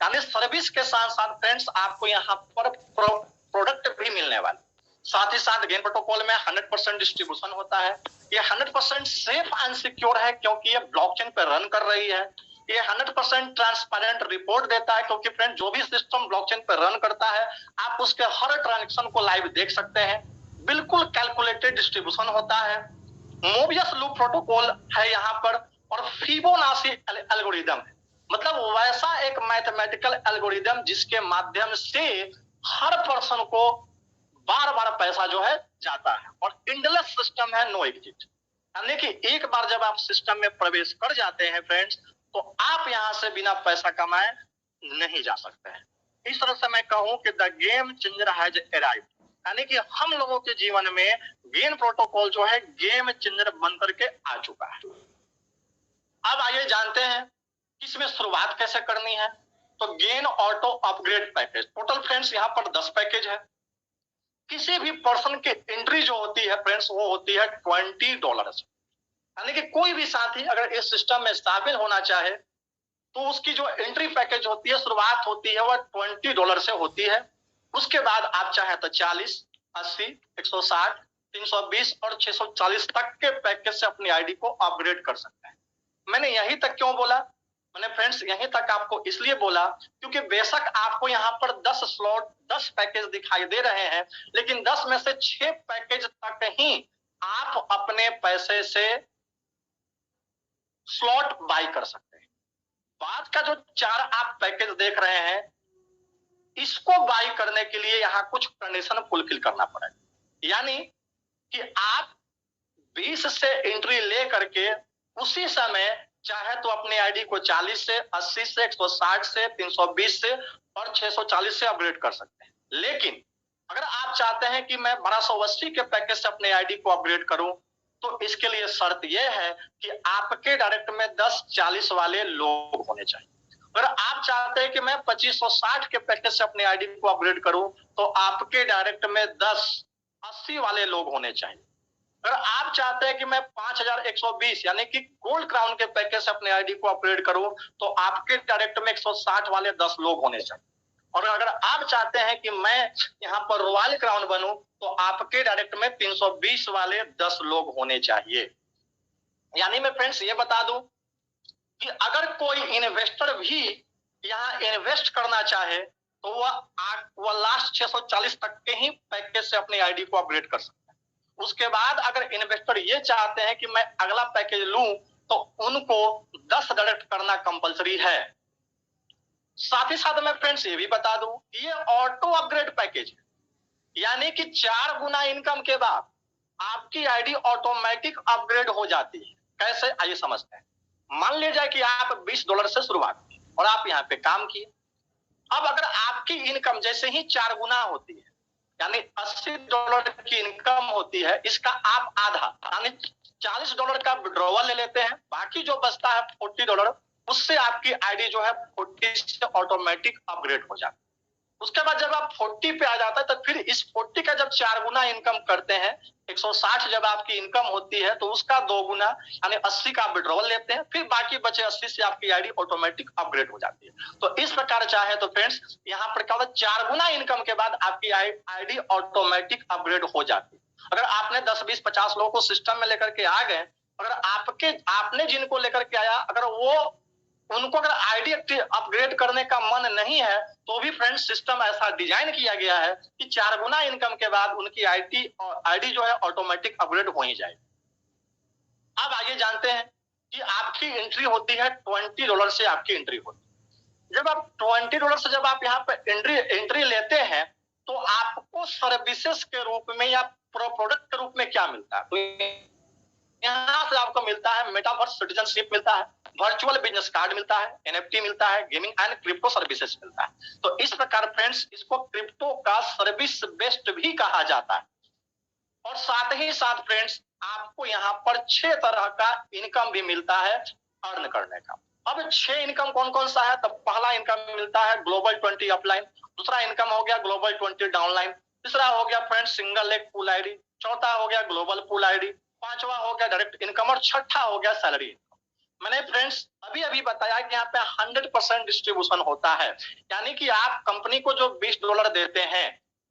यानी सर्विस के साथ साथ फ्रेंड्स आपको यहाँ पर प्रोडक्ट भी मिलने वाले। साथ ही साथ गेन प्रोटोकॉल में 100% डिस्ट्रीब्यूशन होता है। ये 100% सेफ एंड सिक्योर है क्योंकि ये ब्लॉकचेन पे रन कर रही है। ये 100% ट्रांसपेरेंट रिपोर्ट देता है क्योंकि फ्रेंड जो भी सिस्टम ब्लॉकचेन पे रन करता है आप उसके हर ट्रांजेक्शन को लाइव देख सकते हैं। बिल्कुल कैलकुलेटेड डिस्ट्रीब्यूशन होता है। मोबियस लूप प्रोटोकॉल है यहाँ पर और फिबोनाची एल्गोरिदम है, मतलब वैसा एक मैथमेटिकल एल्गोरिदम जिसके माध्यम से हर पर्सन को बार बार पैसा जो है जाता है और इंडलेस सिस्टम है, नो एग्जिट। यानी कि एक बार जब आप सिस्टम में प्रवेश कर जाते हैं फ्रेंड्स तो आप यहां से बिना पैसा कमाए नहीं जा सकते हैं। इस तरह से मैं कहूं कि the game changer has arrived, यानी कि हम लोगों के जीवन में गेन प्रोटोकॉल जो है गेम चेंजर बन करके आ चुका है। अब आइए जानते हैं इसमें शुरुआत कैसे करनी है। तो gain auto upgrade package, total friends यहाँ पर 10 पैकेज है। किसी भी पर्सन की एंट्री जो होती है फ्रेंड्स वो होती है $20। यानी कि कोई भी साथी अगर इस सिस्टम में शामिल होना चाहे तो उसकी जो एंट्री पैकेज होती है शुरुआत होती है वह $20 से होती है। उसके बाद आप चाहे तो 40, 80, 160, 320 और 640 तक के पैकेज से अपनी आईडी को अपग्रेड कर सकते हैं। मैंने यहीं तक क्यों बोला, मैंने फ्रेंड्स यहीं तक आपको इसलिए बोला क्योंकि बेशक आपको यहाँ पर 10 स्लॉट 10 पैकेज दिखाई दे रहे हैं लेकिन 10 में से 6 पैकेज तक ही आप अपने पैसे से स्लॉट बाय कर सकते हैं। बाद का जो 4 आप पैकेज देख रहे हैं इसको बाय करने के लिए यहाँ कुछ कंडीशन फुलफिल करना पड़ेगा। यानी कि आप 20 से एंट्री ले करके उसी समय चाहे तो अपने आईडी को 40 से, 80 से, 160 से, 320 से और 640 से अपग्रेड कर सकते हैं। लेकिन अगर आप चाहते हैं कि मैं 1280 के पैकेज से अपने आईडी को अपग्रेड करूं तो इसके लिए शर्त यह है कि आपके डायरेक्ट में 10-40 वाले लोग होने चाहिए। अगर आप चाहते हैं कि मैं 2560 के पैकेज से अपने आईडी को अपग्रेड करूं तो आपके डायरेक्ट में 10-80 वाले लोग होने चाहिए। अगर आप चाहते हैं कि मैं 5120 यानी कि गोल्ड क्राउन के पैकेज से अपने आईडी को अपग्रेड करूं तो आपके डायरेक्ट में 160 वाले 10 लोग होने चाहिए। और अगर आप चाहते हैं कि मैं यहाँ पर रॉयल क्राउन बनूं तो आपके डायरेक्ट में 320 वाले 10 लोग होने चाहिए। यानी मैं फ्रेंड्स ये बता दूं कि अगर कोई इन्वेस्टर भी यहाँ इन्वेस्ट करना चाहे तो वह लास्ट 640 तक के ही पैकेज से अपनी आईडी को अपग्रेड कर सकता है। उसके बाद अगर इन्वेस्टर ये चाहते हैं कि मैं अगला पैकेज लूं तो उनको 10 डायरेक्ट करना कंपलसरी है। साथ ही साथ मैं फ्रेंड्स ये भी बता दूं ये ऑटो अपग्रेड पैकेज है, यानी कि 4 गुना इनकम के बाद आपकी आईडी ऑटोमेटिक अपग्रेड हो जाती है। कैसे, आइए समझते हैं। मान लीजिए कि आप $20 से शुरुआत की और आप यहाँ पे काम किए। अब अगर आपकी इनकम जैसे ही 4 गुना होती है यानी $80 की इनकम होती है, इसका आप आधा यानी $40 का विड्रॉवल ले लेते हैं, बाकी जो बचता है $40 उससे आपकी आईडी जो है 40 से ऑटोमेटिक अपग्रेड हो जाती है। उसके बाद जब आप 40 पे आ जाता है तो फिर इस 40 का जब 4 गुना इनकम करते हैं 160 जब आपकी इनकम होती है तो उसका 2 गुना यानी 80 का विड्रॉवल लेते हैं, फिर बाकी बचे 80 से आपकी आईडी ऑटोमेटिक अपग्रेड हो जाती है। तो इस प्रकार चाहे तो फ्रेंड्स यहाँ पर क्या होता है 4 गुना इनकम के बाद आपकी आईडी ऑटोमेटिक अपग्रेड हो जाती है। अगर आपने 10, 20, 50 लोगों को सिस्टम में लेकर के आ गए, अगर आपने जिनको लेकर के आया अगर उनको अगर आईडी अपग्रेड करने का मन नहीं है तो भी फ्रेंड्स सिस्टम ऐसा डिजाइन किया गया है कि 4 गुना इनकम के बाद उनकी आईडी जो है ऑटोमेटिक अपग्रेड हो ही जाएगी। अब आइए जानते हैं कि आपकी एंट्री होती है $20 से आपकी एंट्री होती है। जब आप $20 से जब आप यहाँ पे एंट्री लेते हैं तो आपको सर्विसेज के रूप में या प्रोडक्ट के रूप में क्या मिलता है, तो यहाँ से आपको मिलता है मेटावर्स सिटीजनशिप मिलता है, वर्चुअल बिजनेस कार्ड मिलता है, एनएफटी मिलता है, गेमिंग एंड क्रिप्टो सर्विसेज मिलता है। तो इस प्रकार फ्रेंड्स इसको क्रिप्टो का सर्विस बेस्ड भी कहा जाता है। और साथ ही साथ फ्रेंड्स आपको यहाँ पर 6 तरह का इनकम भी मिलता है अर्न करने का। अब 6 इनकम कौन कौन सा है, तो पहला इनकम मिलता है ग्लोबल 20 अपलाइन, दूसरा इनकम हो गया ग्लोबल 20 डाउनलाइन, तीसरा हो गया friends single leg pool ID, चौथा हो गया ग्लोबल पूल आईडी, पांचवा हो गया डायरेक्ट इनकम और छठा हो गया सैलरी इनकम। मैंने फ्रेंड्स अभी अभी बताया कि यहाँ पे 100% डिस्ट्रीब्यूशन होता है, यानी कि आप कंपनी को जो $20 देते हैं,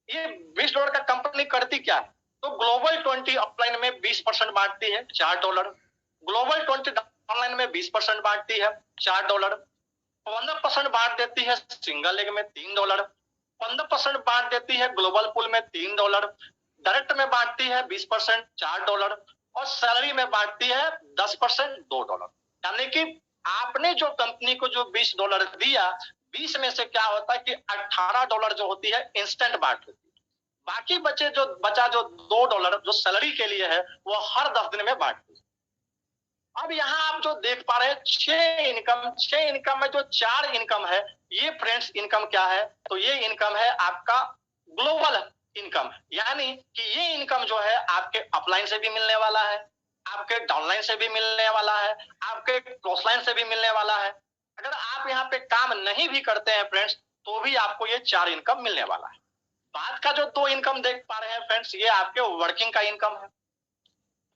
ये $20 का कंपनी करती क्या है? तो ग्लोबल 20 ऑफलाइन में 20% बांटती है, $4। ग्लोबल 20 ऑनलाइन में 20% बांटती है, $4। 15% बांट देती है सिंगल लेग में, $3। 15% बांट देती है ग्लोबल पूल में, $3। डायरेक्ट में बांटती है 20%, $4। और सैलरी में बांटती है 10%, $2। यानी कि आपने जो कंपनी को जो $20 दिया, 20 में से क्या होता है कि $18 जो होती है इंस्टेंट बांट देती है। बाकी बचा जो $2 जो सैलरी के लिए है, वो हर 10 दिन में बांटती है। अब यहाँ आप जो देख पा रहे हैं 6 इनकम में जो 4 इनकम है, ये फ्रेंड्स इनकम क्या है? तो ये इनकम है आपका ग्लोबल इनकम, यानी कि ये इनकम जो है आपके अपलाइन से भी मिलने वाला है, आपके डाउनलाइन से भी मिलने वाला है, आपके क्रॉसलाइन से भी मिलने वाला है। अगर आप यहाँ पे काम नहीं भी करते हैं फ्रेंड्स, तो भी आपको ये 4 इनकम मिलने वाला है। बाद का जो 2 इनकम देख पा रहे हैं फ्रेंड्स, ये आपके वर्किंग का इनकम है,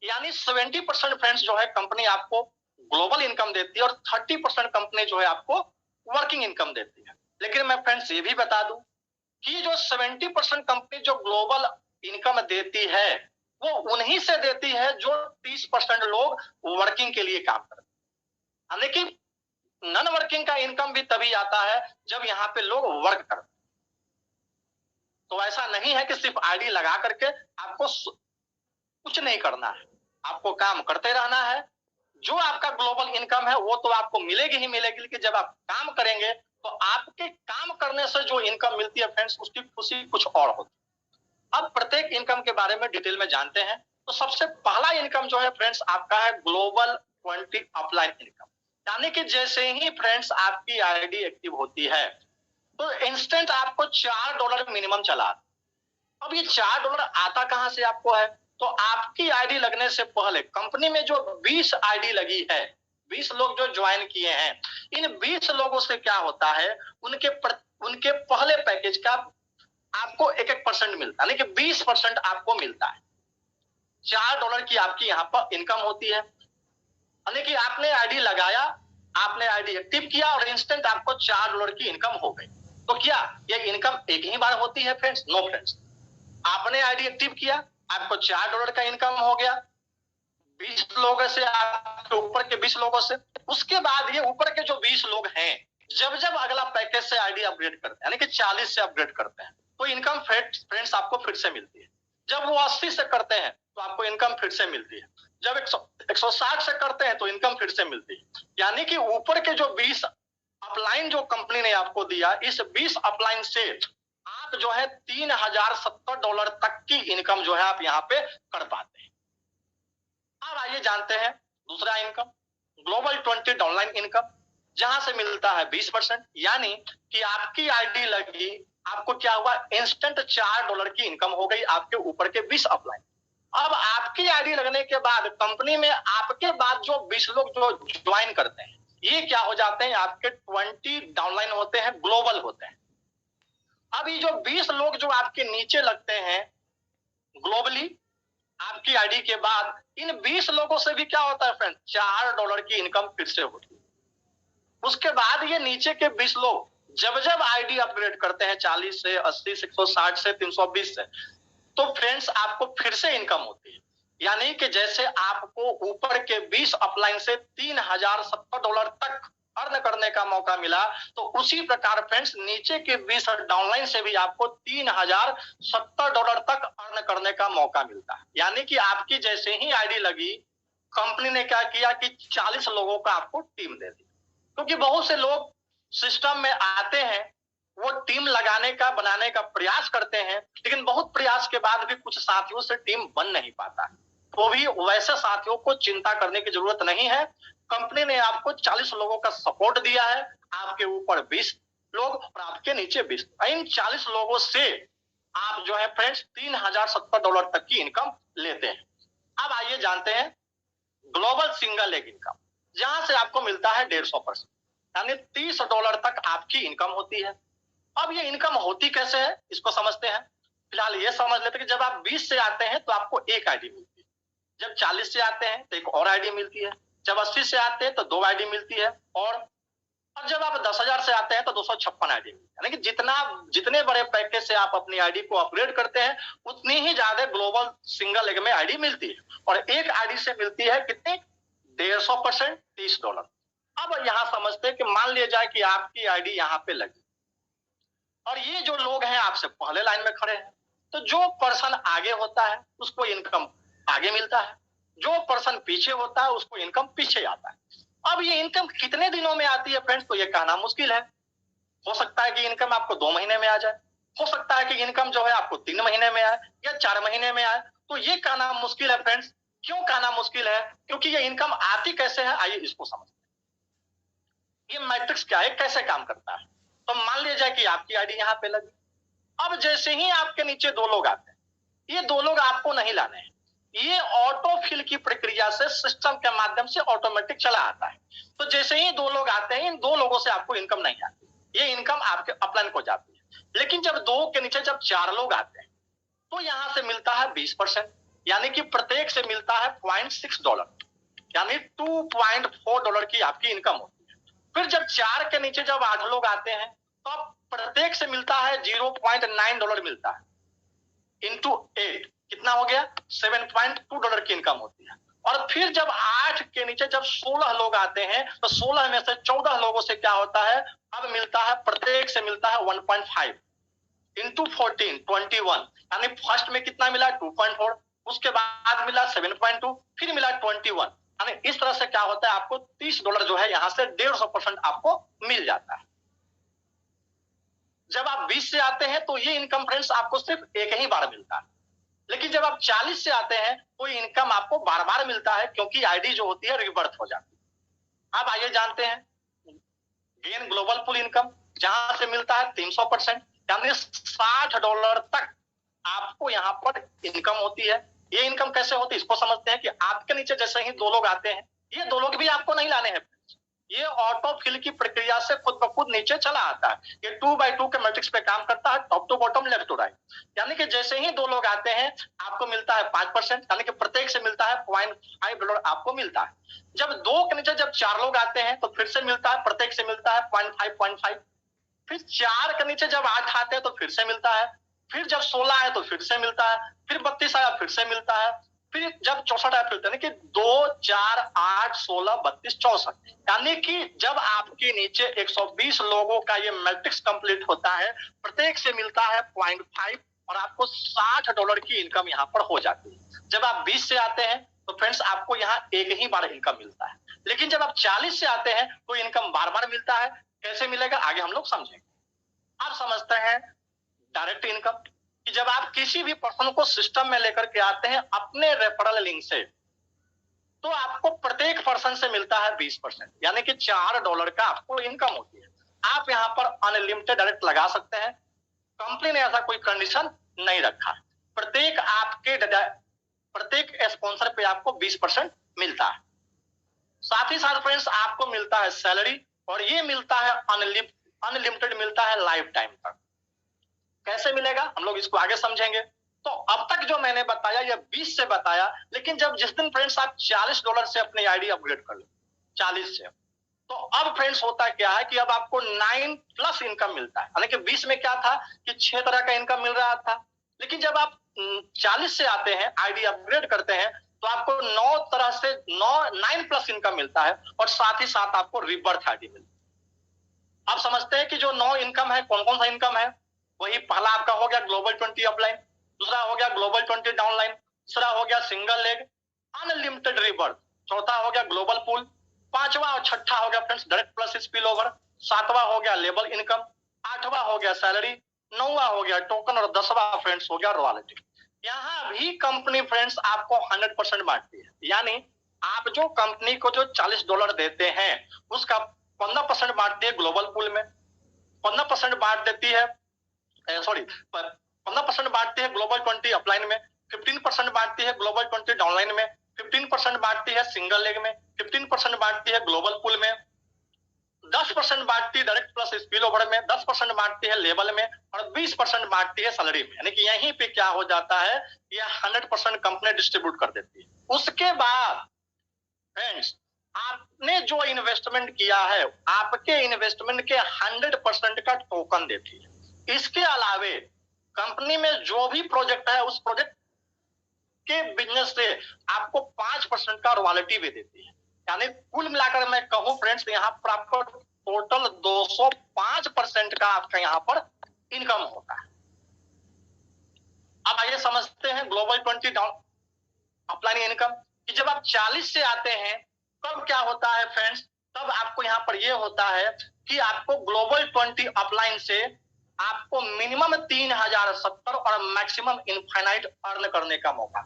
यानी 70% फ्रेंड्स जो है कंपनी आपको ग्लोबल इनकम देती है और 30% कंपनी जो है आपको वर्किंग इनकम देती है। लेकिन मैं फ्रेंड्स ये भी बता दूं कि जो 70% कंपनी जो ग्लोबल इनकम देती है, वो उन्हीं से देती है जो 30% लोग वर्किंग के लिए काम करते हैं। लेकिन नॉन वर्किंग का इनकम भी तभी आता है जब यहाँ पे लोग वर्क करते हैं। तो ऐसा नहीं है कि सिर्फ आईडी लगा करके आपको कुछ नहीं करना है, आपको काम करते रहना है। जो आपका ग्लोबल इनकम है वो तो आपको मिलेगी ही मिलेगी, लेकिन जब आप काम करेंगे तो आपके काम करने से जो इनकम मिलती है फ्रेंड्स, उसकी खुशी कुछ और होती है। अब प्रत्येक इनकम के बारे में डिटेल में जानते हैं। तो सबसे पहला इनकम जो है फ्रेंड्स आपका है ग्लोबल 20 अपलाइन इनकम, यानी कि जैसे ही फ्रेंड्स आपकी आईडी एक्टिव होती है तो इंस्टेंट आपको $4 मिनिमम चला। अब ये $4 आता कहां से आपको है? तो आपकी आईडी लगने से पहले कंपनी में जो 20 आईडी लगी है, 20 लोग जो ज्वाइन किए हैं, इन 20 लोगों से क्या होता है, उनके पहले पैकेज का आपको 1-1% मिलता है, यानी कि 20% आपको मिलता है। $4 की आपकी यहाँ पर इनकम होती है, यानी कि आपने आईडी लगाया, आपने आईडी एक्टिव किया और इंस्टेंट आपको $4 की इनकम हो गई। तो क्या ये इनकम एक ही बार होती है फ्रेंड्स? नो फ्रेंड्स, आपने आईडी एक्टिव किया, आपको $4 का इनकम हो गया 20 लोगों से, आपके ऊपर के 20 लोगों से। उसके बाद ये ऊपर के जो 20 लोग हैं, जब जब अगला पैकेज से आईडी अपग्रेड करते हैं, यानी कि 40 से अपग्रेड करते हैं, तो इनकम फ्रेंड्स आपको फिर से मिलती है। जब वो 80 से करते हैं तो आपको इनकम फिर से मिलती है। जब 160 से करते हैं तो इनकम फिर से मिलती है। यानी कि ऊपर के जो 20 अपलाइन जो कंपनी ने आपको दिया, इस 20 अपलाइन से आप जो है $3070 तक की इनकम जो है आप यहाँ पे कर पाते हैं। अब आइए जानते हैं दूसरा इनकम, ग्लोबल 20 डाउनलाइन इनकम, जहां से मिलता है 20%, यानी कि आपकी आईडी लगी, आपको क्या हुआ, इंस्टेंट $4 की इनकम हो गई आपके ऊपर के 20 अपलाइन। अब आपकी आईडी लगने के बाद कंपनी में आपके बाद जो 20 लोग जो ज्वाइन करते हैं, ये क्या हो जाते हैं, आपके 20 डाउनलाइन होते हैं, ग्लोबल होते हैं। अब ये जो 20 लोग जो आपके नीचे लगते हैं ग्लोबली आपकी आईडी के बाद, इन 20 लोगों से भी क्या होता है फ्रेंड, $4 की इनकम फिर से होती है। उसके बाद ये नीचे के 20 लोग जब जब आईडी अपग्रेड करते हैं 40 से 80 से 160 से 320 से, तो फ्रेंड्स आपको फिर से इनकम होती है। यानी कि जैसे आपको ऊपर के 20 अपलाइन से $3070 तक अर्न करने का मौका मिला, तो उसी प्रकार फ्रेंड्स नीचे के 20 डाउनलाइन से भी आपको $3070 तक अर्न करने का मौका मिलता है। यानी कि आपकी जैसे ही आईडी लगी, कंपनी ने क्या किया कि 40 लोगों का आपको टीम दे दी। क्योंकि बहुत से लोग सिस्टम में आते हैं, वो टीम लगाने का बनाने का प्रयास करते हैं, लेकिन बहुत प्रयास के बाद भी कुछ साथियों से टीम बन नहीं पाता। तो भी वैसे साथियों को चिंता करने की जरूरत नहीं है। कंपनी ने आपको 40 लोगों का सपोर्ट दिया है, आपके ऊपर 20 लोग और आपके नीचे 20। इन 40 लोगों से आप जो है फ्रेंड्स $3070 तक की इनकम लेते हैं। अब आइए जानते हैं ग्लोबल सिंगल लेग इनकम, जहां से आपको मिलता है 150%, यानी $30 तक आपकी इनकम होती है। अब ये इनकम होती कैसे है, इसको समझते हैं। फिलहाल ये समझ लेते हैं कि जब आप 20 से आते हैं तो आपको एक आईडी मिलती है, जब 40 से आते हैं तो एक और आईडी मिलती है, जब 80 से आते हैं तो 2 आईडी मिलती है, और जब आप 10,000 से आते हैं तो 256 आईडी मिलती है। यानी कि जितने बड़े पैकेज से आप अपनी आईडी को अपग्रेड करते हैं, उतनी ही ज्यादा ग्लोबल सिंगल लेग में आईडी मिलती है, और एक आईडी से मिलती है कितनी, 150%, $30। अब यहां समझते हैं कि मान लिया जाए कि आपकी आईडी यहां पे लगी, और ये जो लोग हैं आपसे पहले लाइन में खड़े हैं, तो जो पर्सन आगे होता है उसको इनकम आगे मिलता है, जो पर्सन पीछे होता है उसको इनकम पीछे आता है। अब ये इनकम कितने दिनों में आती है फ्रेंड्स, तो ये कहना मुश्किल है। हो सकता है कि इनकम आपको 2 महीने में आ जाए, हो सकता है कि इनकम जो है आपको 3 महीने में आए या 4 महीने में आए, तो ये कहना मुश्किल है फ्रेंड्स। क्यों कहना मुश्किल है, क्योंकि ये इनकम आती कैसे है, आइए इसको समझते हैं। ये मैट्रिक्स क्या है, कैसे काम करता है। तो मान लिया जाए कि आपकी आईडी यहाँ पे लगी, अब जैसे ही आपके नीचे 2 लोग आते हैं, ये 2 लोग आपको नहीं लाने हैं, ये ऑटो फिल की प्रक्रिया से सिस्टम के माध्यम से ऑटोमेटिक चला आता है। तो जैसे ही 2 लोग आते हैं, इन 2 लोगों से आपको इनकम नहीं आती, ये इनकम आपके अपलाइन को जाती है। लेकिन जब 2 के नीचे जब 4 लोग आते हैं, तो यहां से मिलता है 20%, यानी कि प्रत्येक से मिलता है $0.6, यानी $2.4 की आपकी इनकम होती है। फिर जब 4 के नीचे जब 8 लोग आते हैं, तो प्रत्येक से मिलता है $0.9 मिलता है, इंटू 8 कितना हो गया, $7.2 की इनकम होती है। और फिर जब 8 के नीचे जब 16 लोग आते हैं, तो 16 में से 14 लोगों से क्या होता है, अब मिलता है, प्रत्येक से मिलता है 1.5 इंटू 14, 21, यानी फर्स्ट में कितना मिला, 2.4, उसके बाद मिला 7.2, फिर मिला 21, यानी इस तरह से क्या होता है, आपको $30 जो है यहां से 150% आपको मिल जाता है। जब आप 20 से आते हैं तो ये इनकम फ्रेंड्स आपको सिर्फ एक ही बार मिलता है, लेकिन जब आप 40 से आते हैं तो इनकम आपको बार बार मिलता है, क्योंकि आईडी जो होती है रिबर्थ हो जाती है। अब आइए जानते हैं गेन ग्लोबल पुल इनकम, जहां से मिलता है 300%, यानी $60 तक आपको यहां पर इनकम होती है। ये इनकम कैसे होती है इसको समझते हैं कि आपके नीचे जैसे ही 2 लोग आते हैं, ये 2 लोग भी आपको नहीं लाने हैं, ये ऑटो फिल की प्रक्रिया से खुद ब खुद नीचे चला आता है। ये 2x2 के मैट्रिक्स पे काम करता है, top to bottom, left to right. यानी कि जैसे ही 2 लोग आते हैं आपको मिलता है 5%, यानी कि प्रत्येक से मिलता है $0.5 आपको मिलता है। जब 2 के नीचे जब 4 लोग आते हैं तो फिर से मिलता है, प्रत्येक से मिलता है 0.5, फिर 4 के नीचे जब 8 आते हैं तो फिर से मिलता है, फिर जब 16 आए तो फिर से मिलता है, फिर 32 आया फिर से मिलता है, फिर जब 64 आया फिर, यानी कि 2, 4, 8, 16, 32, 64, यानी कि जब आपके नीचे 120 लोगों का ये मैट्रिक्स कंप्लीट होता है, प्रत्येक से मिलता है 0.5, और आपको $60 की इनकम यहाँ पर हो जाती है। जब आप 20 से आते हैं तो फ्रेंड्स आपको यहाँ एक ही बार इनकम मिलता है, लेकिन जब आप 40 से आते हैं तो इनकम बार बार मिलता है। कैसे मिलेगा आगे हम लोग समझेंगे। आप समझते हैं डायरेक्ट इनकम, कि जब आप किसी भी पर्सन को सिस्टम में लेकर के आते हैं अपने रेफरल लिंक से, तो आपको प्रत्येक पर्सन से मिलता है 20%, यानी कि $4 का आपको इनकम होती है। आप यहाँ पर अनलिमिटेड डायरेक्ट लगा सकते हैं, कंपनी ने ऐसा कोई कंडीशन नहीं रखा। प्रत्येक स्पॉन्सर पे आपको 20% मिलता है। साथ ही साथ फ्रेंड्स आपको मिलता है सैलरी, और ये मिलता है अनलिमिटेड मिलता है लाइफ टाइम तक। कैसे मिलेगा हम लोग इसको आगे समझेंगे। तो अब तक जो मैंने बताया ये 20 से बताया, लेकिन जब जिस दिन फ्रेंड्स आप $40 से अपनी आईडी अपग्रेड कर लो, 40 से, तो अब फ्रेंड्स होता क्या है कि अब आपको 9+ इनकम मिलता है। यानी कि 20 में क्या था कि 6 तरह का इनकम मिल रहा था, लेकिन जब आप 40 से आते हैं, आईडी अपग्रेड करते हैं, तो आपको 9 तरह से 9+ इनकम मिलता है, और साथ ही साथ आपको रिबर्थ आईडी मिलती है। आप समझते हैं कि जो 9 इनकम है कौन कौन सा इनकम है। वही पहला आपका हो गया ग्लोबल 20 अपलाइन, दूसरा हो गया ग्लोबल 20 डाउनलाइन, तीसरा हो गया सिंगल लेग अनलिमिटेड रिबर्थ, चौथा हो गया ग्लोबल पूल, पांचवा और छठा हो गया friends direct plus spill over, सातवां हो गया लेबल इनकम, आठवां हो गया सैलरी, नौवां हो गया टोकन, और 10वां फ्रेंड्स हो गया रॉयल्टी। यहाँ भी कंपनी फ्रेंड्स आपको 100% बांटती है, यानी आप जो कंपनी को जो $40 देते हैं उसका 15% बांटती है ग्लोबल पूल में, 15% बांट देती है, सॉरी 15% बांटती है ग्लोबल 20 अपलाइन में, 15% बांटती है ग्लोबल 20 डाउनलाइन में, 15% बांटती है सिंगल लेग में, 15% बांटती है ग्लोबल पूल में, 10% बांटती है डायरेक्ट प्लस स्पिल ओवर में, 10% बांटती है लेवल में, और 20% बांटती है सैलरी में। यानी कि यहीं पे क्या हो जाता है, ये 100% कंपनी डिस्ट्रीब्यूट कर देती है। उसके बाद फ्रेंड्स आपने जो इन्वेस्टमेंट किया है आपके इन्वेस्टमेंट के 100% का टोकन देती है। इसके अलावे कंपनी में जो भी प्रोजेक्ट है उस प्रोजेक्ट के बिजनेस से आपको 5% का रॉयल्टी भी देती है। यानी कुल मिलाकर मैं कहूं फ्रेंड्स, यहाँ पर आपको टोटल 205% का आपका यहाँ पर इनकम होता है। अब आइए समझते हैं ग्लोबल 20 डाउन अपलाइन इनकम कि जब आप 40 से आते हैं तब क्या होता है फ्रेंड्स, तब आपको यहाँ पर यह होता है कि आपको ग्लोबल 20 अपलाइन से आपको मिनिमम 3070 और मैक्सिमम इनफाइनाइट अर्न करने का मौका।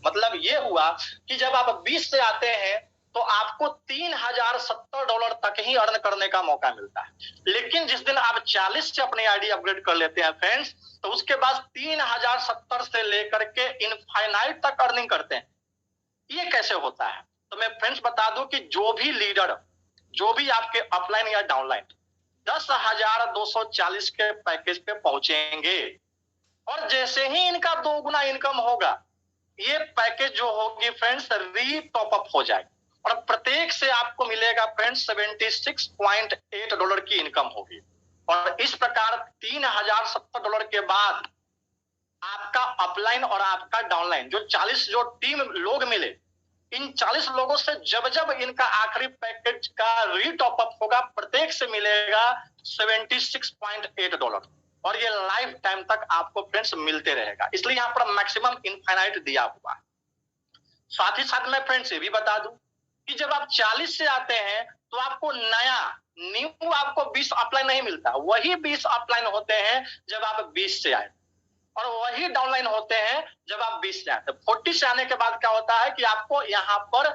मतलब ये हुआ कि जब आप 20 से आते हैं तो आपको $3070 तक ही अर्न करने का मौका मिलता है। लेकिन जिस दिन आप 40 से अपनी आईडी अपग्रेड कर लेते हैं फ्रेंड्स, तो उसके बाद 3070 से लेकर के इनफाइनाइट तक अर्निंग करते हैं। ये कैसे होता है? तो मैं फ्रेंड्स बता दूं कि जो भी लीडर, जो भी आपके अपलाइन या डाउनलाइन 10,240 के पैकेज पे पहुंचेंगे और जैसे ही इनका 2 गुना इनकम होगा, ये पैकेज जो होगी फ्रेंड्स री टॉप अप हो जाएगी और प्रत्येक से आपको मिलेगा फ्रेंड्स $76.8 की इनकम होगी। और इस प्रकार $3070 के बाद आपका अपलाइन और आपका डाउनलाइन जो 40 जो टीम लोग मिले, इन 40 लोगों से जब जब इनका आखिरी पैकेज का री टॉप अप होगा, प्रत्येक से मिलेगा $76.8 और ये लाइफ टाइम तक आपको फ्रेंड्स मिलते रहेगा। इसलिए यहाँ पर मैक्सिमम इनफाइनाइट दिया हुआ है। साथ ही साथ मैं फ्रेंड्स ये भी बता दूं कि जब आप 40 से आते हैं तो आपको न्यू आपको 20 अपलाइन नहीं मिलता, वही 20 अपलाइन होते हैं जब आप 20 से आए और वही डाउनलाइन होते हैं जब आप 20 से आते हैं। 40 से आने के बाद क्या होता है कि आपको यहाँ पर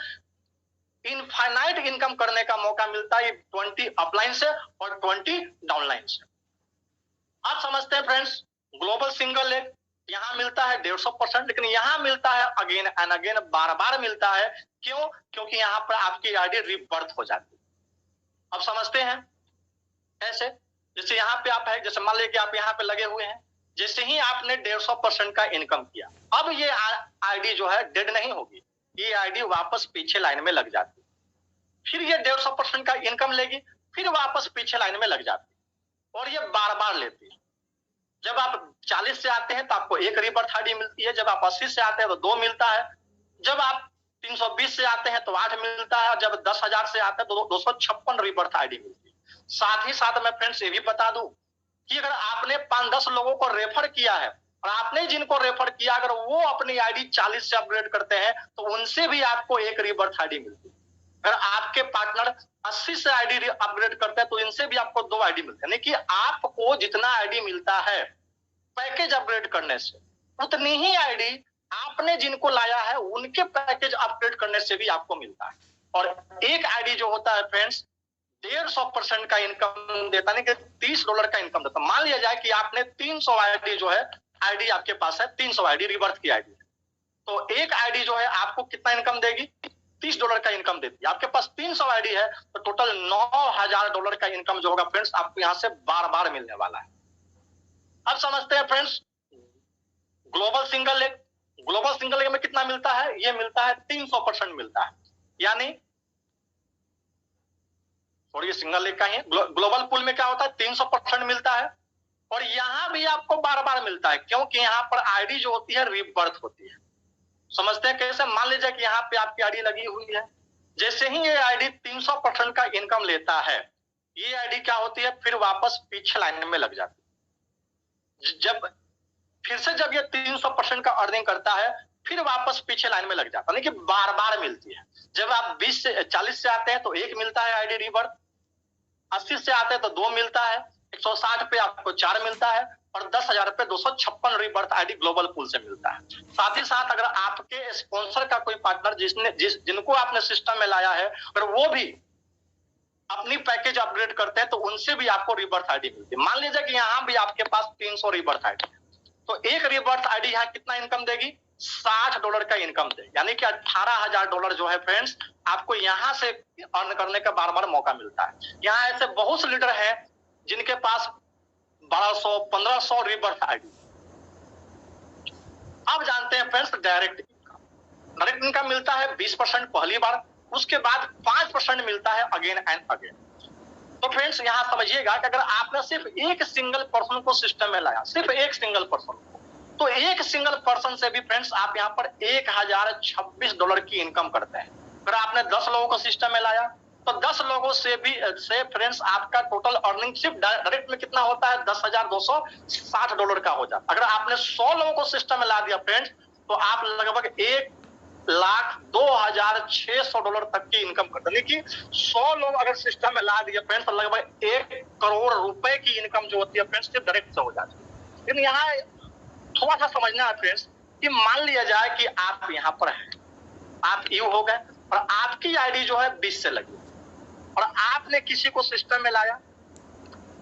इनफाइनाइट इनकम करने का मौका मिलता है 20 अपलाइन से और 20 डाउनलाइन से। आप समझते हैं फ्रेंड्स, ग्लोबल सिंगल लेग यहाँ मिलता है 150%, लेकिन यहाँ मिलता है अगेन एंड अगेन, बार बार मिलता है। क्यों? क्योंकि यहाँ पर आपकी आईडी रिबर्थ हो जाती है। अब समझते हैं ऐसे, जैसे यहाँ पे आप है, जैसे मान लीजिए कि आप यहाँ पे लगे हुए हैं, जैसे ही आपने 150% का इनकम किया, अब ये आईडी जो है डेड नहीं होगी, ये आईडी वापस पीछे लाइन में लग जाती है। फिर ये 150% का इनकम लेगी, फिर वापस पीछे लाइन में लग जाती है और ये बार बार लेती है। जब आप 40 से आते हैं तो आपको 1 रीबर्थ आईडी मिलती है, जब आप 80 से आते हैं तो 2 मिलता है, जब आप 320 से आते हैं तो 8 मिलता है और जब 10,000 से आते हैं तो 256 रीबर्थ आईडी मिलती है। साथ ही साथ मैं फ्रेंड्स ये भी बता दूं कि अगर आपने 5-10 लोगों को रेफर किया है और आपने जिनको रेफर किया अगर वो अपनी आईडी 40 से अपग्रेड करते हैं तो उनसे भी आपको 1 रीबर्थ आईडी मिलती है। अगर आपके पार्टनर 80 से आईडी अपग्रेड करते हैं तो इनसे भी आपको 2 आईडी मिलते हैं। यानी कि आपको जितना आईडी मिलता है पैकेज अपग्रेड करने से, उतनी ही आईडी आपने जिनको लाया है उनके पैकेज अपग्रेड करने से भी आपको मिलता है। और एक आईडी जो होता है फ्रेंड्स 150% का इनकम देता है, $30 का इनकम देता। मान लिया जाए कि आपने 300 आईडी जो है, आईडी आपके पास है 300 आईडी रिबर्थ की आईडी, तो एक आईडी जो है आपको कितना इनकम देगी? $30 का इनकम देती है। आपके पास 300 आईडी है तो टोटल $9,000 का इनकम जो होगा फ्रेंड्स आपको यहाँ से बार बार मिलने वाला है। अब समझते हैं friends global single leg. Global single leg में कितना मिलता है? ये मिलता है 300% मिलता है। यानी थोड़ी सिंगल लेग का ही, ग्लोबल पूल में क्या होता है 300% मिलता है और यहां भी आपको बार बार मिलता है, क्योंकि यहाँ पर आईडी जो होती है रिबर्थ होती है। समझते हैं कैसे? मान लीजिए कि यहाँ पे आपकी आईडी लगी हुई है, जैसे ही ये आईडी 300% का इनकम लेता है, ये आईडी क्या होती है फिर वापस पीछे लाइन में लग जाती है। जब फिर से जब ये 300% का अर्निंग करता है फिर वापस पीछे लाइन में लग जाता है, यानी कि बार बार मिलती है। जब आप 40 से आते हैं तो 1 मिलता है आईडी रिबर्थ, 80 से आते हैं तो 2 मिलता है, 160 पे आपको 4 मिलता है और 10,000 पे 256 रिबर्थ आईडी ग्लोबल पूल से मिलता है। साथ ही साथ अगर आपके स्पॉन्सर का कोई पार्टनर जिनको आपने सिस्टम में लाया है, अगर वो भी अपनी पैकेज अपग्रेड करते हैं तो उनसे भी आपको रिबर्थ आईडी मिलती है। मान लीजिए कि यहाँ भी आपके पास 300 रिबर्थ आईडी है, तो एक रिबर्थ आईडी यहाँ कितना इनकम देगी? $60 का इनकम देगी। यानी कि $18,000 जो है फ्रेंड्स आपको यहाँ से अर्न करने का बार बार मौका मिलता है। यहाँ ऐसे बहुत से लीडर हैं जिनके पास 1200-1500 रिबर्थ आईडी। अब जानते हैं friends direct income. Direct income मिलता है 20% पहली बार, उसके बाद 5% मिलता है अगेन एंड अगेन। तो फ्रेंड्स यहाँ समझिएगा कि अगर आपने सिर्फ एक सिंगल पर्सन को सिस्टम में लाया, सिर्फ एक सिंगल पर्सन को, तो एक सिंगल पर्सन से भी फ्रेंड्स आप यहाँ पर $1026 की इनकम करते हैं। अगर आपने 10 लोगों को सिस्टम में लाया तो 10 लोगों से भी फ्रेंड्स आपका टोटल अर्निंग सिर्फ डायरेक्ट में कितना होता है, $10,260 का हो जाता है। अगर आपने 100 लोगों को सिस्टम में ला दिया फ्रेंड्स तो आप लगभग $1,02,600 तक की इनकम करते हैं। कि 100 लोग अगर सिस्टम में ला दिए फ्रेंड्स तो लगभग 1 करोड़ रुपए की इनकम जो होती है फ्रेंड्स सिर्फ डायरेक्ट से हो जाती है। लेकिन यहाँ थोड़ा सा समझना है फ्रेंड्स कि मान लिया जाए कि आप यहाँ पर हैं, आप यू हो गए और आपकी आईडी जो है 20 से लगी और आपने किसी को सिस्टम में लाया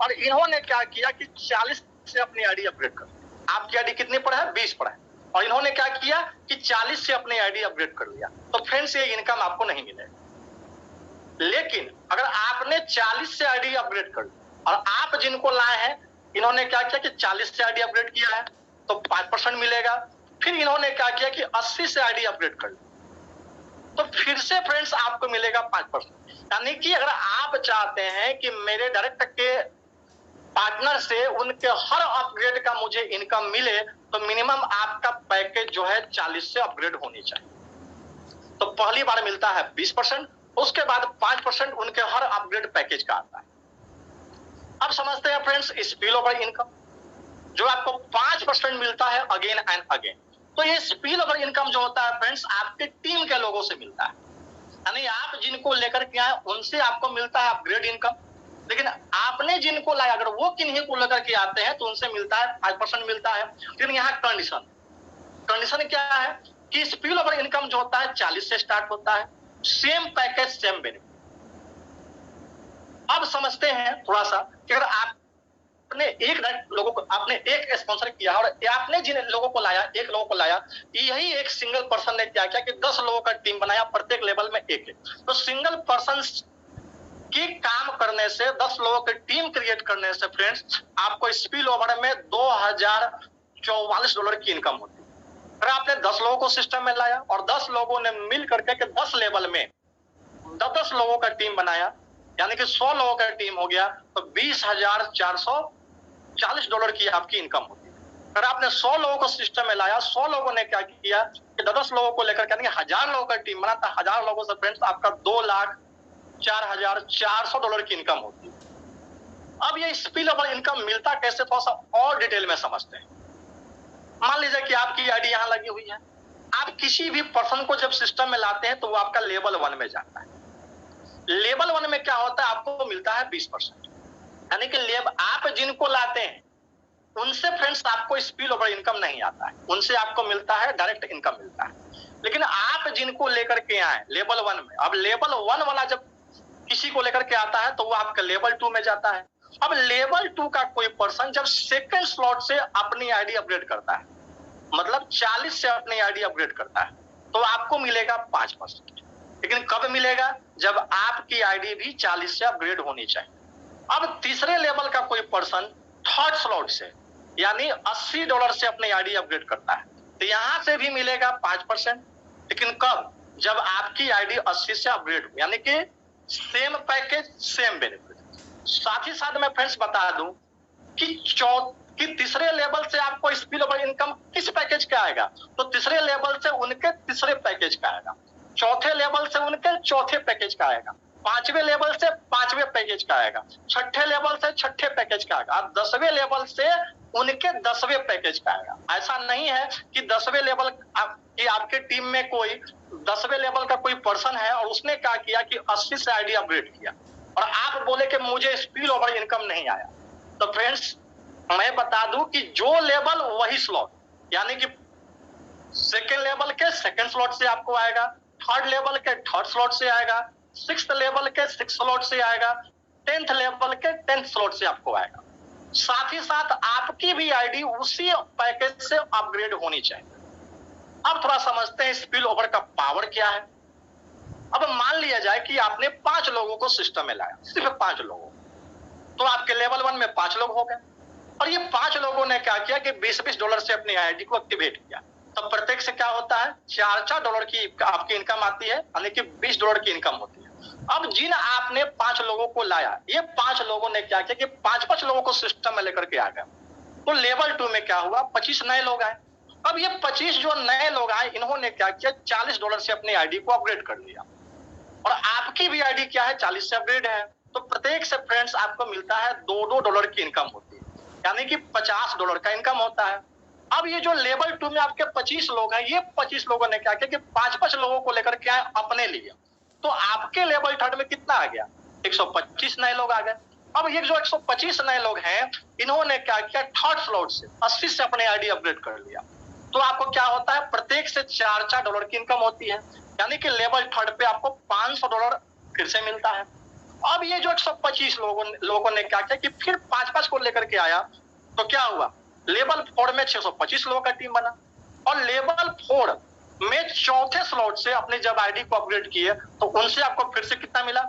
और इन्होंने क्या किया कि 40 से अपनी आईडी अपग्रेड कर लिया। आपकी आईडी कितनी पर है, 20 पर है और इन्होंने क्या किया कि 40 से अपनी आईडी अपग्रेड कर लिया। तो फ्रेंड्स ये इनकम आपको नहीं मिलेगा। लेकिन अगर आपने 40 से आईडी अपग्रेड कर लिया और आप जिनको लाए हैं इन्होंने क्या किया कि 40 से आईडी अपग्रेड किया है तो 5% मिलेगा। फिर इन्होंने क्या किया कि 80 से आईडी अपग्रेड कर लिया तो फिर से फ्रेंड्स आपको मिलेगा 5%। यानी कि अगर आप चाहते हैं कि मेरे डायरेक्ट के पार्टनर से उनके हर अपग्रेड का मुझे इनकम मिले तो मिनिमम आपका पैकेज जो है 40 से अपग्रेड होनी चाहिए। तो पहली बार मिलता है 20%, उसके बाद 5% उनके हर अपग्रेड पैकेज का आता है। अब समझते हैं फ्रेंड्स स्पिल ओवर इनकम जो आपको 5% मिलता है अगेन एंड अगेन। तो ये स्पिल ओवर इनकम जो होता है फ्रेंड्स आपके टीम के लोगों से मिलता है। यानी आप जिनको लेकर के आए उनसे आपको मिलता है अपग्रेड इनकम, लेकिन आपने जिनको लाया अगर वो किन्हीं को लेकर के आते हैं तो उनसे मिलता है 5% मिलता है। लेकिन यहाँ कंडीशन क्या है कि स्पिल ओवर इनकम जो होता है 40 से स्टार्ट होता है, सेम पैकेज सेम बेनिफिट। अब समझते हैं थोड़ा सा कि अगर आपने एक स्पॉन्सर किया और आपने जिन लोगों को लाया, एक लोगों को लाया, यही एक सिंगल पर्सन ने क्या किया कि 10 लोगों का टीम बनाया, प्रत्येक लेवल में एक। तो सिंगल पर्सन की काम करने से 10 लोगों की टीम क्रिएट करने से फ्रेंड्स आपको स्पिल ओवर में $2,044 की इनकम होती है। अगर आपने 10 लोगों को सिस्टम में लाया और 10 लोगों ने मिल करके 10 लेवल में 10 लोगों का टीम बनाया यानी कि 100 लोगों का टीम हो गया तो $20,440 की आपकी इनकम होती है। अगर आपने 100 लोगों को सिस्टम में लाया, 100 लोगों ने क्या किया कि 10 लोगों को लेकर यानी 1000 लोगों का टीम बना था, 1000 लोगों से फ्रेंड्स आपका $2,04,400 की इनकम होती है। अब ये स्पिल ओवर इनकम मिलता कैसे, थोड़ा सा और डिटेल में समझते हैं। मान लीजिए कि आपकी आईडी यहाँ लगी हुई है, आप किसी भी पर्सन को जब सिस्टम में लाते हैं तो वो आपका लेवल 1 में जाता है। लेवल 1 में क्या होता है, आपको मिलता है 20%। यानी कि आप जिनको लाते हैं उनसे फ्रेंड्स आपको स्पिल ओवर इनकम नहीं आता है, उनसे आपको मिलता है डायरेक्ट इनकम मिलता है। लेकिन आप जिनको लेकर के आए लेवल 1 में, अब लेवल 1 वाला जब किसी को लेकर के आता है तो वो आपका लेवल 2 में जाता है। अब लेवल 2 का कोई पर्सन जब सेकंड स्लॉट से अपनी आईडी अपग्रेड करता है, मतलब 40 से अपनी आईडी अपग्रेड करता है, तो आपको मिलेगा 5%। लेकिन कब मिलेगा, जब आपकी आईडी भी 40 से अपग्रेड होनी चाहिए। अब तीसरे लेवल का कोई पर्सन थर्ड स्लॉट से यानी $80 से अपनी आईडी अपग्रेड करता है, तो यहां से भी मिलेगा 5%। लेकिन कब, जब आपकी आईडी 80 से अपग्रेड हो, यानी कि सेम पैकेज सेम बेनिफिट। साथ ही साथ मैं फ्रेंड्स बता दूं कि तीसरे लेवल से आपको स्पिल ओवर इनकम किस पैकेज का आएगा, तो तीसरे लेवल से उनके तीसरे पैकेज का आएगा, चौथे लेवल से उनके चौथे पैकेज का आएगा, पांचवें लेवल से पांचवें पैकेज का आएगा, छठे लेवल से छठे पैकेज का आएगा, और 10वें लेवल से उनके 10वें पैकेज का आएगा। ऐसा नहीं है कि 10वें लेवल की आपके टीम में कोई 10वें लेवल का कोई पर्सन है और उसने क्या किया कि 80 से आईडी अपग्रेड किया और आप बोले कि मुझे स्पिल ओवर इनकम नहीं आया। तो फ्रेंड्स मैं बता दूं कि जो लेवल वही स्लॉट, यानी कि सेकेंड लेवल के सेकेंड स्लॉट से आपको आएगा, थर्ड लेवल के थर्ड स्लॉट से आएगा, सिक्स्थ लेवल के सिक्स्थ स्लॉट से आएगा, 10th लेवल के 10th स्लॉट से आपको आएगा। साथ ही साथ आपकी भी आईडी उसी पैकेज से अपग्रेड होनी चाहिए। अब थोड़ा समझते हैं स्पिल ओवर का पावर क्या है। अब मान लिया जाए कि आपने 5 लोगों को सिस्टम में लाया, सिर्फ 5 लोगों, तो आपके लेवल 1 में 5 लोग हो गए और ये 5 लोगों ने क्या किया कि $20-20 से अपनी आईडी को एक्टिवेट किया। तो प्रत्येक से क्या होता है, $4 की आपकी इनकम आती है, यानी कि $20 की इनकम होती है। अब जिन आपने 5 लोगों को लाया, ये 5 लोगों ने क्या किया कि 5-5 लोगों को सिस्टम में लेकर के आ गए। तो लेवल 2 में क्या हुआ, 25 नए लोग आए। अब ये 25 जो नए लोग आए, इन्होंने क्या किया, $40 से अपनी आईडी को अपग्रेड कर लिया। और आपकी भी आईडी क्या है, 40 से अपग्रेड है। तो प्रत्येक से फ्रेंड्स आपको मिलता है $2 की इनकम होती है, यानी कि $50 का इनकम होता है। अब ये जो लेवल 2 में आपके 25 लोग हैं, ये 25 लोगों ने क्या किया कि 5-5 लोगों को लेकर के आए अपने लिए। तो आपके लेवल 3 में कितना आ गया, 125 नए लोग आ गए। अब ये जो 125 नए लोग हैं, इन्होंने क्या किया, थर्ड स्लॉट से 80 से अपने आईडी अपग्रेड कर लिया। तो आपको क्या होता है, प्रत्येक से $4 की इनकम होती है, यानी कि लेवल 3 पे आपको $500 फिर से मिलता है। अब ये जो 125 लोगों ने क्या किया कि फिर 5-5 को लेकर के आया, तो क्या हुआ, लेवल 4 में 625 लोगों का टीम बना। और लेवल 4 में चौथे स्लॉट से अपने जब आईडी को अपग्रेड किए, तो उनसे आपको फिर से कितना मिला,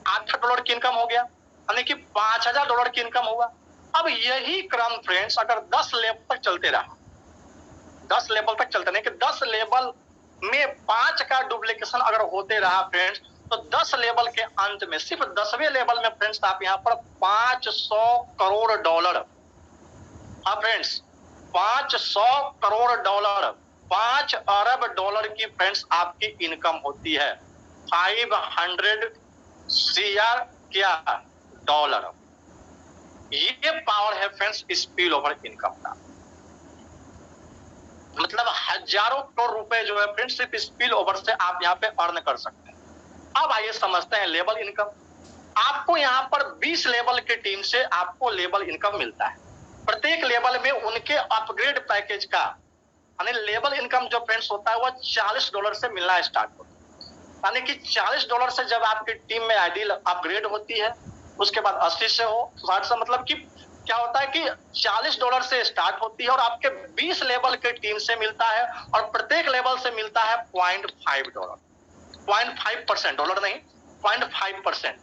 $8 की इनकम हो गया, यानी कि $5000 की इनकम हुआ। अब यही क्रम फ्रेंड्स अगर 10 लेवल तक चलते रहा, 10 लेवल तक चलते नहीं कि 10 लेवल में 5 का डुप्लीकेशन अगर होते रहा फ्रेंड्स, तो 10 लेवल के अंत में, सिर्फ 10वें लेवल में फ्रेंड्स आप यहाँ पर $500 करोड़, हाँ फ्रेंड्स, $500 करोड़, $5 अरब की फ्रेंड्स आपकी इनकम होती है। 500 CR क्या डॉलर। ये पावर है फ्रेंड्स स्पिल ओवर इनकम का, मतलब हजारों करोड़ रुपए जो है फ्रेंड्स सिर्फ स्पिल ओवर से आप यहाँ पे अर्न कर सकते हैं। अब आइए समझते हैं लेवल इनकम। आपको यहाँ पर 20 लेवल की टीम से आपको लेवल इनकम मिलता है। प्रत्येक लेवल में उनके अपग्रेड पैकेज का यानी लेवल इनकम जो फ्रेंड्स होता है, वो $40 से मिलना स्टार्ट होता है। यानी कि $40 से जब आपकी टीम में आईडी अपग्रेड होती है, उसके बाद 80 से हो, 60 से, मतलब कि क्या होता है कि $40 से स्टार्ट होती है और आपके 20 लेवल के टीम से मिलता है, और प्रत्येक लेवल से मिलता है $0.5, 0.5%, डॉलर नहीं, 0.5%।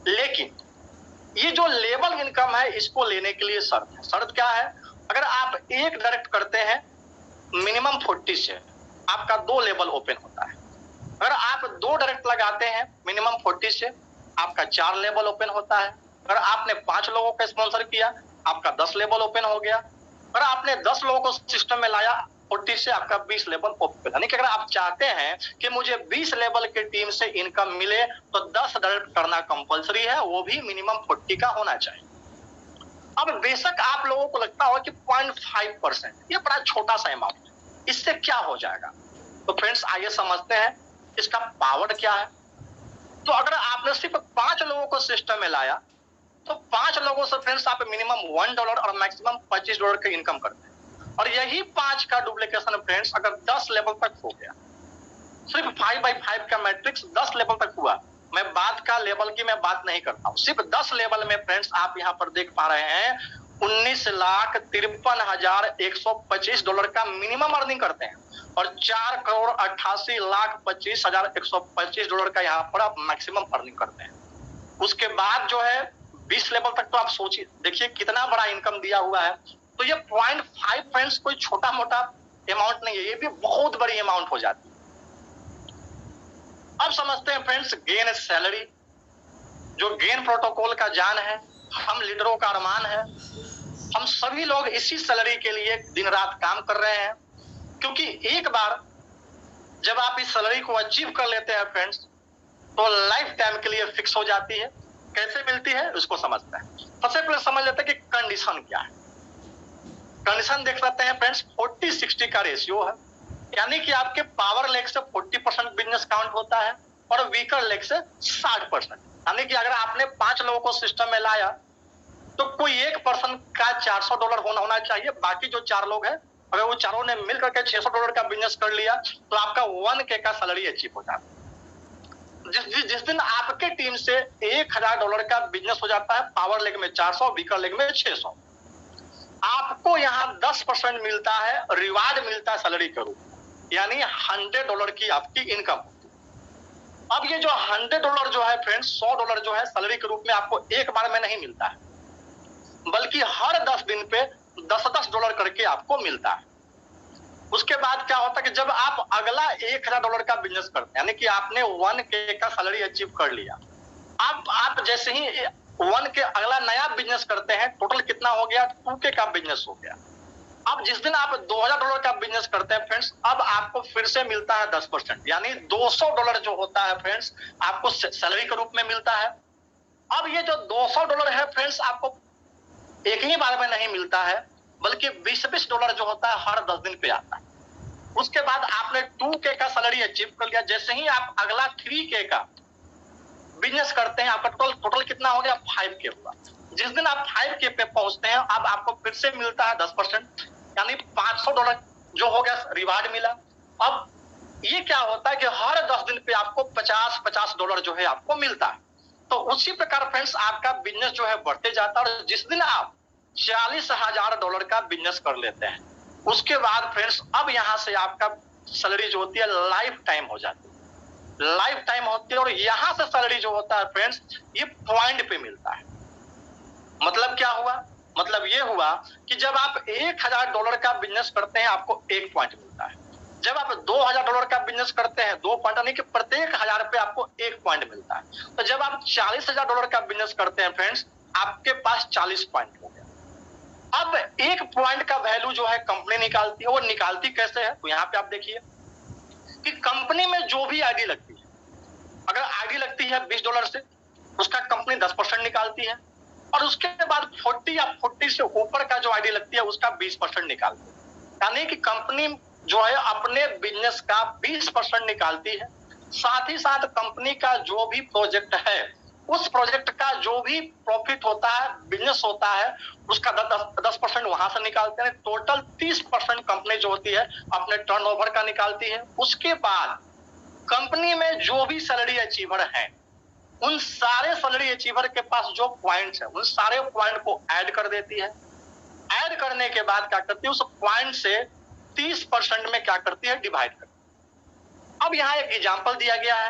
लेकिन ये जो लेवल इनकम है, इसको लेने के लिए शर्त क्या है, अगर आप एक डायरेक्ट करते हैं मिनिमम 40 से, आपका 2 लेवल ओपन होता है। अगर आप 2 डायरेक्ट लगाते हैं मिनिमम 40 से, आपका 4 लेवल ओपन होता है। अगर आपने 5 लोगों का स्पॉन्सर किया, आपका 10 लेवल ओपन हो गया। अगर आपने 10 लोगों को सिस्टम में लाया 40 से, आपका 20 लेवल ओपन। यानी कि अगर आप चाहते हैं कि मुझे 20 लेवल की टीम से इनकम मिले, तो 10 डायरेक्ट करना कंपलसरी है, वो भी मिनिमम 40 का होना चाहिए। अब बेशक आप लोगों को लगता हो कि 0.5%, ये बड़ा छोटा सा अमाउंट है, इससे क्या हो जाएगा। तो फ्रेंड्स आइए समझते हैं इसका पावर क्या है। तो अगर आपने सिर्फ 5 लोगों को सिस्टम में लाया, तो 5 लोगों से फ्रेंड्स आप मिनिमम $1 और मैक्सिमम $25 की इनकम करते हैं। और यही 5 का डुप्लीकेशन फ्रेंड्स अगर 10 लेवल तक हो गया, सिर्फ 5x5 का मैट्रिक्स 10 लेवल तक हुआ, मैं बाद का लेवल की मैं बात नहीं करता हूं, सिर्फ 10 लेवल में फ्रेंड्स आप यहां पर देख पा रहे हैं $19,53,125 का मिनिमम अर्निंग करते हैं, और $4,88,25,125 का यहाँ पर आप मैक्सिमम अर्निंग करते हैं। उसके बाद जो है 20 लेवल तक, तो आप सोचिए, देखिए कितना बड़ा इनकम दिया हुआ है। तो ये 0.5 फ्रेंड्स कोई छोटा मोटा अमाउंट नहीं है, ये भी बहुत बड़ी अमाउंट हो जाती है। अब समझते हैं फ्रेंड्स गेन सैलरी, जो गेन प्रोटोकॉल का जान है, हम लीडरों का अरमान है। हम सभी लोग इसी सैलरी के लिए दिन रात काम कर रहे हैं, क्योंकि एक बार जब आप इस सैलरी को अचीव कर लेते हैं फ्रेंड्स, तो लाइफ टाइम के लिए फिक्स हो जाती है। कैसे मिलती है उसको समझते हैं। सबसे पहले समझ लेते हैं कि कंडीशन क्या है। कंडीशन देख सकते हैं फ्रेंड्स, 40-60 का रेशियो है, यानी कि आपके पावर लेग से 40% बिजनेस काउंट होता है और वीकर लेग से 60%। यानी कि अगर आपने 5 लोगों को सिस्टम में लाया, तो कोई एक पर्सन का $400 होना चाहिए। बाकी जो 4 लोग हैं, अगर वो चारों ने मिलकर के $600 का बिजनेस कर लिया, तो आपका 1K का सैलरी अचीव हो जाता है। जिस दिन आपके टीम से $1000 का बिजनेस हो जाता है, पावर लेग में 400, वीकर लेग में 600, आपको यहाँ 10% मिलता है, रिवार्ड मिलता है सैलरी के रूप में, यानी $100 की आपकी इनकम। अब ये जो $100 जो है फ्रेंड्स, $100 जो है सैलरी के रूप में आपको एक बार में नहीं मिलता है, बल्कि हर 10 दिन पे $10-10 करके आपको मिलता है। उसके बाद क्या होता है कि जब आप अगला $1000 का बिजनेस करते हैं, यानी कि आपने 1K का सैलरी अचीव कर लिया, अब आप जैसे ही 1K अगला नया बिजनेस करते हैं, टोटल कितना हो गया? 2K का बिजनेस हो गया। अब जिस दिन आप $2000 का बिजनेस करते हैं फ्रेंड्स, अब आपको फिर से मिलता है 10%, यानी $200 जो होता है फ्रेंड्स, आपको सैलरी के रूप में मिलता है। अब ये जो $200 है फ्रेंड्स, आपको एक ही बार में नहीं मिलता है, बल्कि $20 जो होता है हर 10 दिन पे आता है। उसके बाद आपने 2K का सैलरी अचीव कर लिया, जैसे ही आप अगला 3K का बिजनेस करते हैं, आपका टोटल कितना हो गया? 5K हुआ। जिस दिन आप 5K पे पहुंचते हैं, अब आपको फिर से मिलता है 10%, यानी $500 जो हो गया रिवार्ड मिला। अब ये क्या होता है कि हर 10 दिन पे आपको $50 जो है आपको मिलता है। तो उसी प्रकार फ्रेंड्स आपका बिजनेस जो है बढ़ते जाता है, और जिस दिन आप $40,000 का बिजनेस कर लेते हैं, उसके बाद फ्रेंड्स अब यहां से आपका सैलरी जो होती है लाइफ टाइम हो जाती है, लाइफ टाइम होती है। और यहां से सैलरी जो होता है फ्रेंड्स, ये पॉइंट पे मिलता है। मतलब क्या हुआ? मतलब ये हुआ कि जब आप $1000 का बिजनेस करते हैं, आपको 1 पॉइंट मिलता है। जब आप $2000 का बिजनेस करते हैं, 2 पॉइंट, यानी कि प्रत्येक 1000 पे आपको 1 पॉइंट मिलता है। तो जब आप $40,000 का बिजनेस करते हैं फ्रेंड्स, आपके पास 40 पॉइंट हो गया। अब 1 पॉइंट का वैल्यू जो है कंपनी निकालती है। वो निकालती कैसे है? तो यहाँ पे आप देखिए कि कंपनी में जो भी आईडी लगती है, अगर आईडी लगती है $20 से, उसका कंपनी 10% निकालती है, और उसके बाद 40 या 40 से ऊपर का जो आईडी लगती है, उसका 20% निकालती है। यानी कि कंपनी जो है अपने बिजनेस का 20% निकालती है। साथ ही साथ कंपनी का जो भी प्रोजेक्ट है, उस प्रोजेक्ट का जो भी प्रॉफिट होता है, बिजनेस होता है, उसका 10% वहां से निकालते हैं। टोटल 30% कंपनी जो होती है अपने टर्नओवर का निकालती है। उसके बाद कंपनी में जो भी सैलरी अचीवर है, उन सारे सैलरी अचीवर के पास जो पॉइंट्स है, उन सारे पॉइंट को ऐड कर देती है। ऐड करने के बाद क्या करती है? उस पॉइंट से 30% में क्या करती है? डिवाइड करती है। अब यहाँ एक एग्जांपल दिया गया है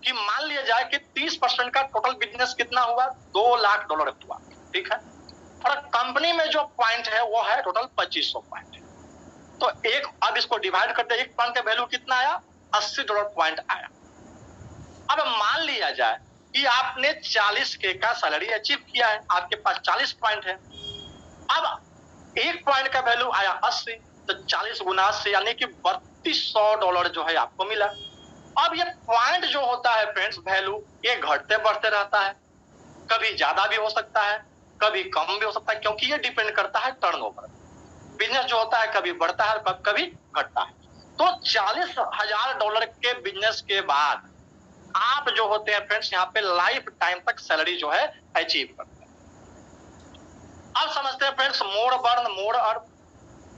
कि मान लिया जाए कि 30% का टोटल बिजनेस कितना हुआ? $2 लाख हुआ, ठीक है। और कंपनी में जो पॉइंट है वो है टोटल 2500 पॉइंट। तो एक, अब इसको डिवाइड करते हैं, एक पॉइंट का वैल्यू कितना आया? $80 पॉइंट आया। अब मान लिया जाए कि आपने 40K का सैलरी अचीव किया है, आपके पास 40 पॉइंट है। अब एक पॉइंट का वैल्यू आया 80, तो 40 गुना 80 यानी कि $3200 जो है आपको मिला। अब ये पॉइंट जो होता है फ्रेंड्स, वैल्यू, ये घटते बढ़ते रहता है, कभी ज्यादा भी हो सकता है, कभी कम भी हो सकता है, क्योंकि ये डिपेंड करता है टर्नओवर। बिजनेस जो होता है कभी बढ़ता है और कभी घटता है। तो $40,000 के बिजनेस के बाद आप जो होते हैं फ्रेंड्स, यहाँ पे लाइफ टाइम तक सैलरी जो है अचीव करते हैं। अब समझते हैं फ्रेंड्स मोर बर्न मोर अर्न,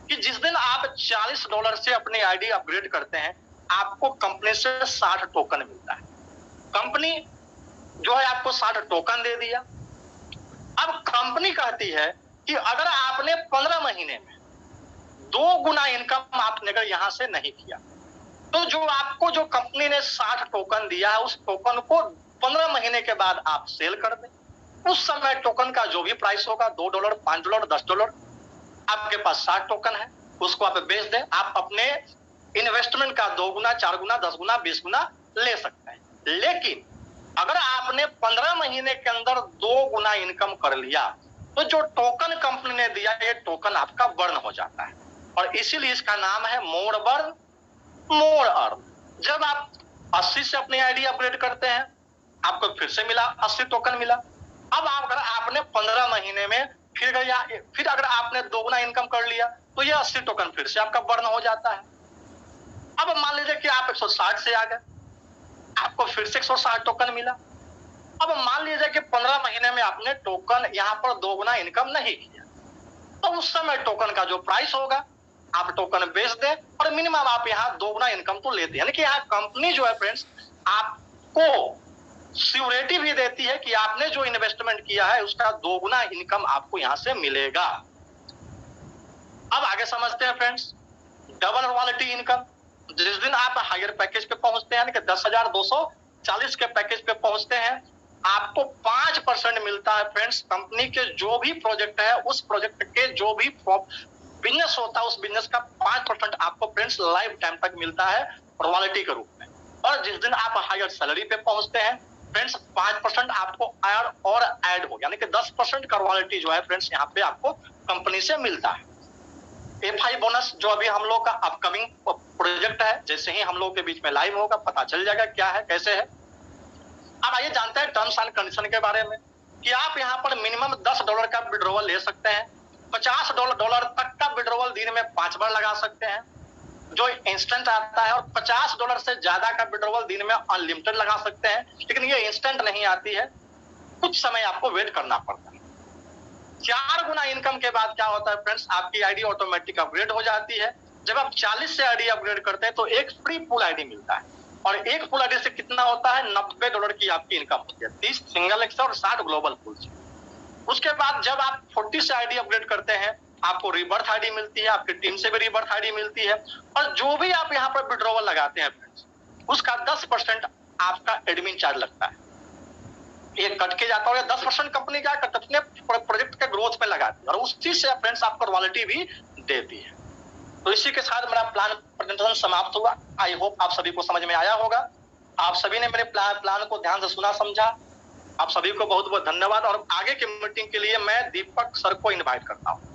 कि जिस दिन आप $40 से अपनी आईडी अपग्रेड करते हैं, आपको कंपनी से 60 टोकन मिलता है। कंपनी जो है आपको 60 टोकन दे दिया। अब कंपनी कहती है कि अगर आपने 15 महीने में 2 गुना इनकम आपने अगर यहां से नहीं किया, तो जो आपको जो कंपनी ने 60 टोकन दिया है, उस टोकन को 15 महीने के बाद आप सेल कर दें। उस समय टोकन का जो भी प्राइस होगा, $2, $5, $10, आपके पास 60 टोकन है, उसको आप बेच दें। आप अपने इन्वेस्टमेंट का 2 गुना, 4 गुना, 10 गुना, 20 गुना ले सकते हैं। लेकिन अगर आपने 15 महीने के अंदर 2 गुना इनकम कर लिया, तो जो टोकन कंपनी ने दिया, ये टोकन आपका बर्न हो जाता है, और इसीलिए इसका नाम है मोर बर्न मोर अर्न। जब आप 80 से अपनी आईडी अपग्रेड करते हैं, आपको फिर से मिला 80 टोकन मिला। अब अगर आपने 15 महीने में फिर अगर आपने 2 गुना इनकम कर लिया, तो ये 80 टोकन फिर से आपका बर्न हो जाता है। अब मान लीजिए कि आप 160 से आ गए, आपको फिर से 160 टोकन मिला। अब मान लीजिए कि 15 महीने में आपने टोकन यहाँ पर 2 गुना इनकम नहीं किया, तो उस समय टोकन का जो प्राइस होगा, आप टोकन बेच दें, और मिनिमम आप यहाँ 2 गुना इनकम तो लेते हैं। यानी कि यहाँ कंपनी जो है फ्रेंड्स, आपको सिक्योरिटी भी देती है कि आपने जो इन्वेस्टमेंट किया है, उसका 2 गुना इनकम आपको यहाँ से मिलेगा। अब आगे समझते हैं फ्रेंड्स डबल रॉयल्टी इनकम। जिस दिन आप हायर पैकेज पे पहुंचते हैं, यानी कि 10,240 के पैकेज पे पहुंचते हैं, आपको 5% मिलता है फ्रेंड्स। कंपनी के जो भी प्रोजेक्ट है, उस प्रोजेक्ट के जो भी बिजनेस होता है उस बिजनेस का 5% आपको फ्रेंड्स लाइफ टाइम तक मिलता है रॉयल्टी के रूप में। और जिस दिन आप हायर सैलरी पे पहुंचते हैं फ्रेंड्स 5% आपको और ऐड हो, यानी कि 10% का रॉयल्टी जो है फ्रेंड्स यहाँ पे आपको कंपनी से मिलता है। FI बोनस जो अभी हम लोग का अपकमिंग प्रोजेक्ट है, जैसे ही हम लोग के बीच में लाइव होगा पता चल जाएगा क्या है कैसे है। अब आइए जानते हैं टर्म्स एंड कंडीशन के बारे में कि आप यहाँ पर मिनिमम $10 का विड्रॉवल ले सकते हैं, $50 तक का विड्रॉवल दिन में 5 बार लगा सकते हैं जो इंस्टेंट आता है, और $50 से ज्यादा का विड्रॉवल दिन में अनलिमिटेड लगा सकते हैं, लेकिन ये इंस्टेंट नहीं आती है, कुछ समय आपको वेट करना पड़ता है। 4 गुना इनकम के बाद क्या होता है फ्रेंड्स, आपकी आईडी ऑटोमेटिक अपग्रेड हो जाती है। जब आप 40 से आईडी अपग्रेड करते हैं तो एक फ्री पूल आईडी मिलता है, और एक पूल आईडी से कितना होता है, $90 की आपकी इनकम होती है, 30 सिंगल एक्स और 60 ग्लोबल पूल से। उसके बाद जब आप 40 से आईडी अपग्रेड करते हैं आपको रीबर्थ आईडी मिलती है, आपकी टीम से भी रीबर्थ आईडी मिलती है, और जो भी आप यहाँ पर विड्रॉवल लगाते हैं फ्रेंड्स उसका 10% आपका एडमिन चार्ज लगता है, ये कट के जाता है। 10% कंपनी क्या करती है अपने प्रोजेक्ट के ग्रोथ पे लगाती है, और उसी से फ्रेंड्स आपको रॉयल्टी भी देती है। तो इसी के साथ मेरा प्रेजेंटेशन समाप्त हुआ। आई होप आप सभी को समझ में आया होगा, आप सभी ने मेरे प्लान को ध्यान से सुना समझा। आप सभी को बहुत बहुत धन्यवाद, और आगे की मीटिंग के लिए मैं दीपक सर को इनवाइट करता हूँ।